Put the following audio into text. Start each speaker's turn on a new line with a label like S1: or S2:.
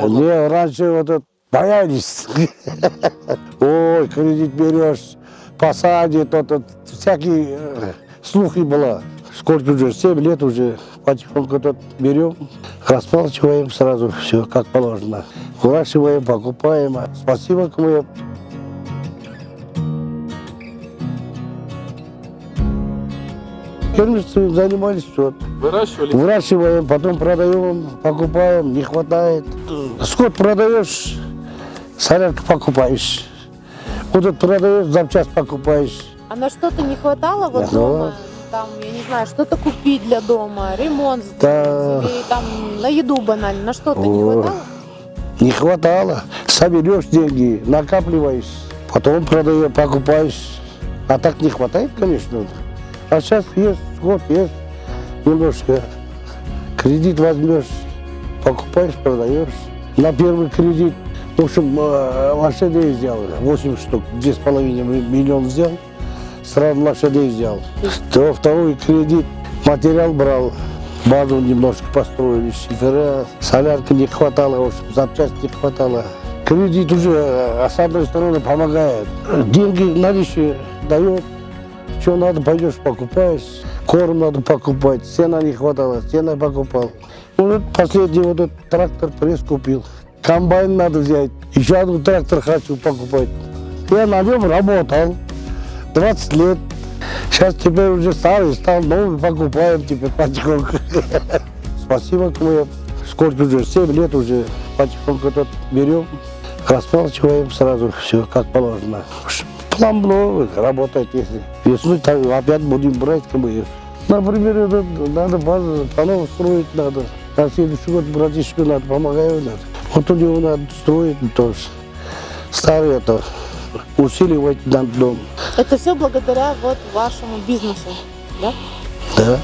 S1: Не, раньше вот это боялись. Ой, кредит берешь, посадит, всякие слухи было. Сколько уже, 7 лет уже, потихоньку тут берем, расплачиваем сразу, все как положено. Выращиваем, покупаем. Спасибо кому. Фермерством занимались, все.
S2: Выращивали?
S1: Выращиваем, потом продаем, покупаем, не хватает. Скот продаешь, солярку покупаешь. Вот это продаешь, запчасть покупаешь.
S3: А на что-то не хватало вот дома? Там, я не знаю, что-то купить для дома, ремонт сделать,
S1: Да.
S3: или там на еду банально, на что-то не хватало?
S1: Не хватало. Соберешь деньги, накапливаешь, потом продаешь, покупаешь. А так не хватает, конечно. А сейчас есть, год есть, немножко. Кредит возьмешь, покупаешь, продаешь. На первый кредит, в общем, лошадей взял, 8 штук, 2,5 миллиона взял, сразу лошадей взял. То второй кредит, материал брал, базу немножко построили, шифера, солярки не хватало, в общем, запчасти не хватало. Кредит уже, с одной стороны, помогает. Деньги наличие дает. Что надо, пойдешь покупаешь, корм надо покупать, сена не хватало, сена покупал. Вот последний вот этот трактор пресс купил, комбайн надо взять, еще один трактор хочу покупать. Я на нем работал 20 лет, сейчас теперь уже старый, стал новый, покупаем теперь потихоньку. Спасибо кому, сколько уже, 7 лет уже потихоньку тут берем, расплачиваем сразу, все как положено. План новый, работать если. Весной так опять будем брать КМФ. Например, это надо базу по-новому строить надо. На следующий год братишку надо, помогаю надо. Вот у него надо строить тоже. Старый это, усиливать надо дом.
S3: Это все благодаря вот вашему бизнесу, да?
S1: Да.